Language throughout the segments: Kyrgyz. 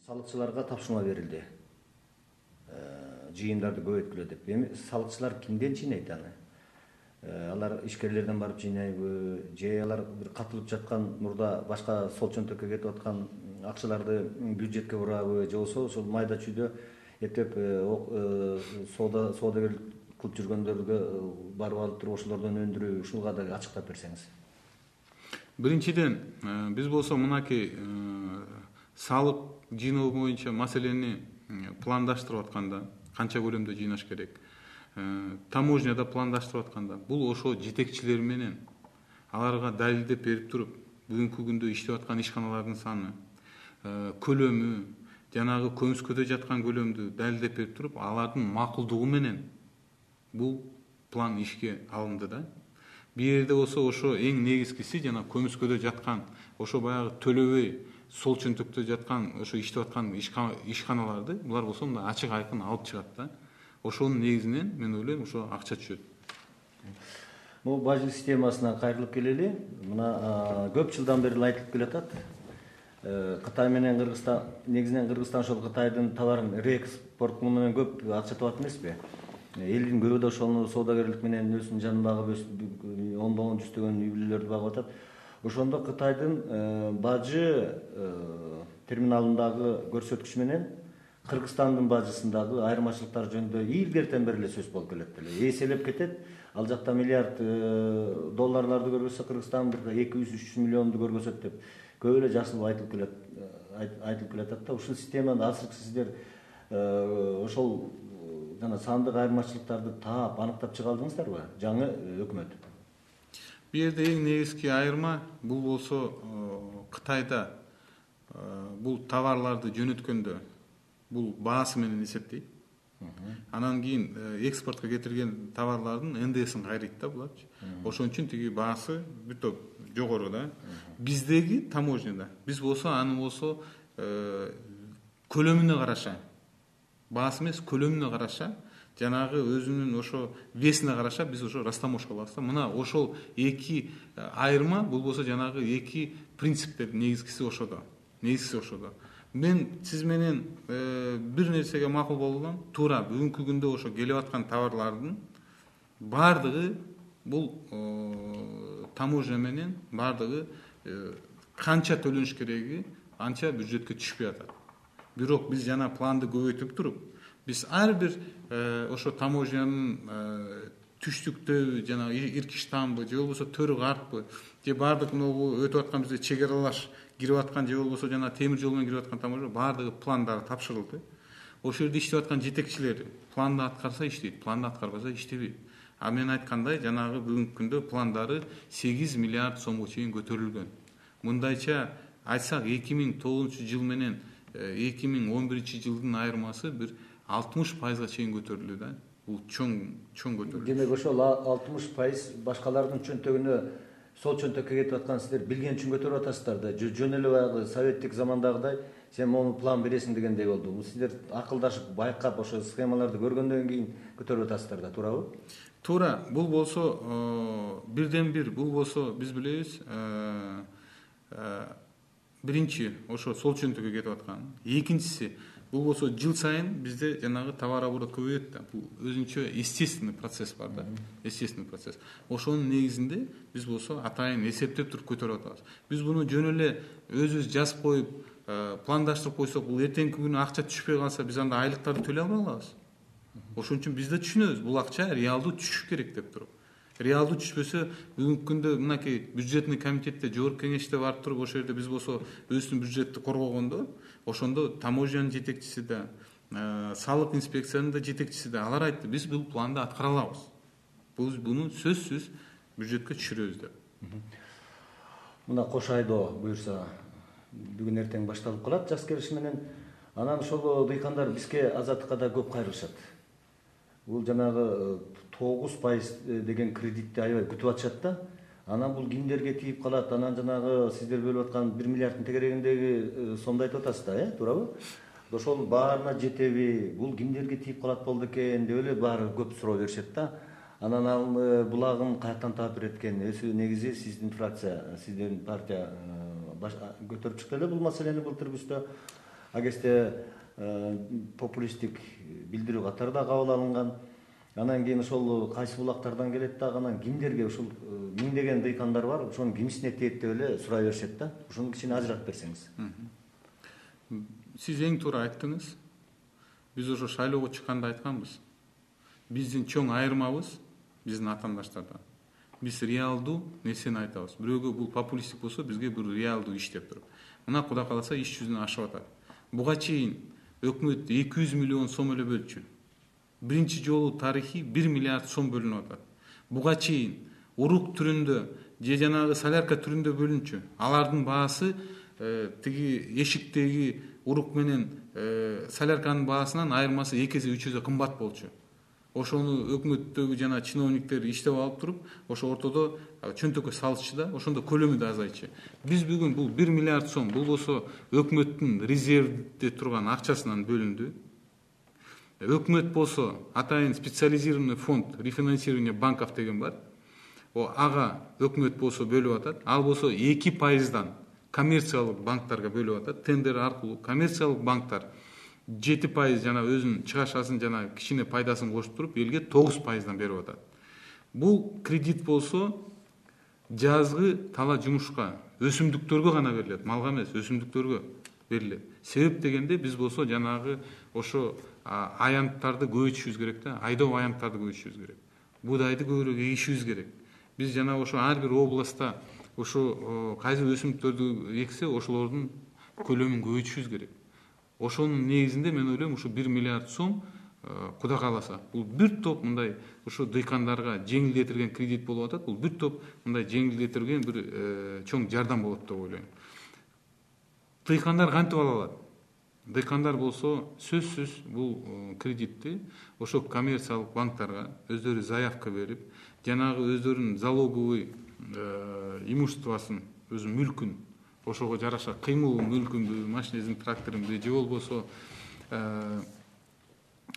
Салыкчыларга тапшырма берилди. Жыйындарды көбөйткүлө деп. Эми салыкчылар кимден жыйнайт аны? Алар ишкерлерден барып жыйнайбы, же алар бир катылып жаткан мурда башка сол чөнтөккө кетип аткан акчаларды бюджетке бурабы, же болбосо ошол майда чүйдө эптеп соодагерлик кылып жүргөндөргө барып алып туруп ошолордон өндүрүү, ушуга да ачыктап берсеңиз. Биринчиден, биз болсо мынакей салык жыйноо боюнча маселени пландаштырып атканда, канча көлөмдө жыйнаш керек, таможняда пландаштырып атканда, бул ошо жетекчилер менен аларга далилдеп берип туруп, бүгүнкү күндө иштеп аткан ишканалардын саны, көлөмү, жанагы көмүскөдө жаткан көлөмдү далилдеп берип туруп, алардын макулдугу менен бул план ишке алынды да. Бир жерде болсо ошо эң негизгиси жана көмүскөдө жаткан, ошо баягы төлөбөй сол чөнтөктө жаткан, ошо иштеп аткан ишканаларды булар болсо мындай ачык айкын алып чыгат да. Ошонун негизинен мен ойлойм ошо акча түшөт. Бул бажы системасына кайрылып келели. Мына көп жылдан бери айтылып келатат. Кытай менен Кыргызстан, негизинен Кыргызстан ошол Кытайдын товарын реэкспорту менен көп акча табат эмеспи? Элдин көбү да ошону соодагерлик менен өзүнүн жанын багып, ондогон жүздөгөн үй бүлөлөрдү багып атат. Ошондо Кытайдын бажы терминалындагы көрсөткүч менен Кыргызстандын бажысындагы айырмачылыктар жөнүндө илгертен бери эле сөз болуп келет эле. Эселеп кетет. Ал жакта миллиард долларларды көргөзсө, Кыргызстан бир 200-300 миллионду көргөзөт деп көп эле жасылып айтылып келатат да. Ушул системаны азыркы сиздер ошол жана сандык айырмачылыктарды таап, аныктап чыга алдыңыздарбы, жаңы өкмөт? Бу жерде эң негизги айырма бул болсо Кытайда бул товарларды жөнөткөндө бул баасы менен эсептейт. Анан кийин экспортко кетирген товарлардын НДСин кайрыйт да буларчы. Ошон үчүн тиги баасы бүт жогору да. Биздеги таможняда биз болсо аны болсо көлөмүнө караша, баасы эмес көлөмүнө караша, жанагы өзүнүн ошо весине караша биз ошо растаможка кылабыз да. Мына ошол эки айырма, бул болсо жанагы эки принциптер негизгиси ошодо. Мен сиз менен бир нерсеге макул болдум. Туура бүгүнкү күндө ошо келип аткан товарлардын бардыгы бул таможня менен бардыгы канча төлөнүш кереги анча бюджетке түшпөй атат. Бирок биз жана планды көбөйтүп туруп, биз ар бир ошо таможнянын түштүктө жана Иркиштанбы, же болбосо Төрү Карпы, же бардык могу өтүп аткан бизде чек аралаш кирип аткан, же болбосо жана темир жол менен кирип аткан таможня бардыгы пландары тапшырылды. Ошол жерде иштеп аткан жетекчилер планды аткарса иштейт, планды аткарбаса иштебейт. А мен айткандай жанагы бүгүнкү күндө пландары 8 миллиард сомго чейин көтөрүлгөн. Мындайча айтсак 2009 жыл менен 2011 жылдын айырмасы бир 60%га чейин көтөрүлдү да. Бул чоң көтөрүлүш. Демек ошол 60% башкалардын чөнтөгүнө, сол чөнтөккө кетип аткан сиздер билген үчүн көтөрүп атасыздар да. Жөн эле баягы советтик замандагыдай сен мону план бересиң дегендей болду. Бул сиздер акылдашып, байкап, ошо схемаларды көргөндөн кийин көтөрүп атасыздар да, туурабы? Туура. Бул болсо бирден бир, бул болсо биз билебиз, биринчи ошо сол чөнтөккө кетип аткан. Экинчиси, бул болсо жыл сайын бизде жанагы товарооборот көбөйөт да. Бул өзүнчө естественный процесс бар да. Естественный процесс. Ошонун негизинде биз болсо атайын эсептеп туруп көтөрүп атабыз. Биз буну жөн эле өзүбүз жазып коюп, пландаштырып койсок, бул эртеңки күнү акча түшпөй калса, биз анда айлыктарды төлөй албай калабыз. Ошон үчүн биз да түшүнөбүз, бул акча реалдуу түшүш керек деп туруп. Реалдуу түшпөсө, бүгүнкү күндө мынакей бюджетный комитетте, жогорку кеңеште барып туруп, ошол жерде биз болсо өзүнүн бюджетти коргогондо, ошондо таможнянын жетекчиси да, салык инспекциянын да жетекчиси да алар айтты, биз бул планды аткара алабыз. Биз буну сөзсүз бюджетке түшүрөбүз деп. Мына кош айдоо буюрса бүгүн эртең башталып калат жаз келиши менен. Анан ошол дыйкандар бизге азаттыкка да көп кайрылышат. Бул жанагы 9% деген кредитти аябай күтүп атышат да. Анан бул кимдерге тийип калат? Анан жанагы сиздер бөлүп аткан 1 миллиарддын тегерегиндеги сомду айтып атасыз да, туурабы? Ошол баарына жетеби? Бул кимдерге тийип калат болду экен деп эле баары көп суроо беришет да. Анан ал булагын каяктан таап берет экен? Негизи сиздин фракция, сиздин партия көтөрүп чыкты эле бул маселени былтыр күздө. агесте популисттик билдирүү катары да кабыл алынган. Анан кийин ошол кайсы булактардан келет дагы, анан кимдерге ушул миңдеген дыйкандар бар, ошонун кимисине тиет деп эле сурай беришет да. Ошону кичине ажыратып берсеңиз. Сиз эң туура айттыңыз. Биз ошо шайлоого чыкканда айтканбыз. Биздин чоң айырмабыз биздин атаандаштардан. Биз реалдуу нерсени айтабыз. Бирөөгө бул популисттик болсо, бизге бир реалдуу иш деп туруп. Мына Кудай кааласа иш жүзүнө ашып атат. Буга чейин өкмөт 200 миллион сом эле бөлчү. Биринчи жолу тарыхый 1 миллиард сом бөлүнүп атат. Буга чейин урук түрүндө же жанагы солярка түрүндө бөлүнчү. Алардын баасы тиги эшиктеги урук менен солярканын баасынан айырмасы 2 эсе 3 эсе кымбат болчу. Ошону өкмөттөгү жана чиновниктер иштеп алып туруп, ошо ортодо чөнтөккө салышчы да, ошондо көлөмү да азайчы. Биз бүгүн бул 1 миллиард сом, бул болсо өкмөттүн резервде турган акчасынан бөлүндү. Өкмөт болсо атайын специализированный фонд рефинансирование банков деген бар. Ага өкмөт болсо бөлүп атат. Ал болсо 2%дан коммерциялык банктарга бөлүп атат. Тендер аркылуу коммерциялык банктар 7% жана өзүнүн чыгашасын жана кичине пайдасын кошуп туруп, элге 9%дан берип атат. Бул кредит болсо жазгы тала жумушка, өсүмдүктөргө гана берилет, малга эмес, өсүмдүктөргө берилет. Себеп дегенде биз болсо жанагы ошо аянттарды көбөйтүшүбүз керек да, айдоо аянттарды көбөйтүшүбүз керек. Будайды көбүрөөк эгишибиз керек. Биз жана ошо ар бир областта ошо кайсы өсүмдүктөрдү эксе, ошолордун көлөмүн көбөйтүшүбүз керек. Ошонун негизинде мен ойлойм, ушу 1 миллиард сом Кудай кааласа, бул бир топ мындай ушу дыйкандарга жеңилдетилген кредит болуп атат. Бул бир топ мындай жеңилдетилген бир чоң жардам болот деп ойлойм. Дыйкандар кантип ала алат? Дыйкандар болсо сөзсүз бул кредитти ошо коммерциялык банктарга өздөрү заявка берип, жанагы өздөрүнүн залоговый имуществосын, өзүнүн мүлкүн, ошого жараша кыймыл мүлкүндү, машинесин, тракторунду же болбосо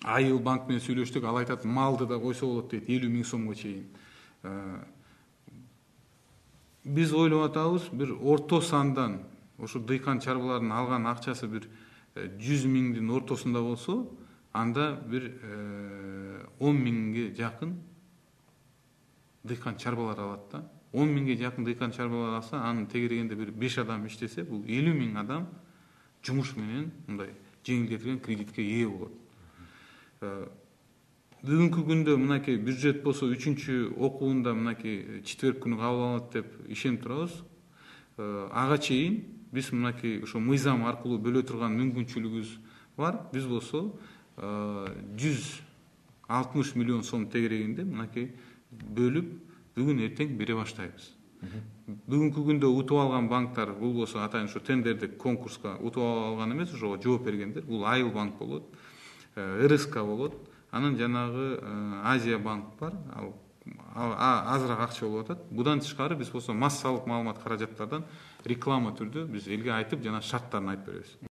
айыл банк менен сүйлөштүк, ал айтат малды да койсо болот дейт, 50 000 сомго чейин. Биз ойлоп атабыз, бир орто сандан ошо дыйкан чарбалардын алган акчасы бир 100 000-дин ортосунда болсо, анда бир 10 000-ге жакын дыйкан чарбалар алат да. 10 000-ге жакын дыйкан чарбалар алса, анын тегерегинде бир 5 адам иштесе, бул 50 000 адам жумуш менен мындай жеңилдетилген кредитке ээ болот. Бүгүнкү күндө мынакей бюджет болсо 3-окуунда мынакей четверг күнү кабыл алынат деп ишенип турабыз. Ага чейин биз мынакей ошо мыйзам аркылуу бөлө турган мүмкүнчүлүгүбүз бар. Биз болсо 160 миллион сом тегерегинде мынакей бөлүп бүгүн эртең бере баштайбыз. Бүгүнкү күндө утуп алган банктар, бул болсо атайын ошо тендердик конкурска утуп алган эмес, ошого жооп бергендер. Бул Айыл банк болот, РСК болот, анан жанагы Азия банк бар, ал азыраак акча болуп атат. Будан тышкары биз болсо массалык маалымат каражаттардан реклама түрдө биз элге айтып, жана шарттарын айтып беребиз.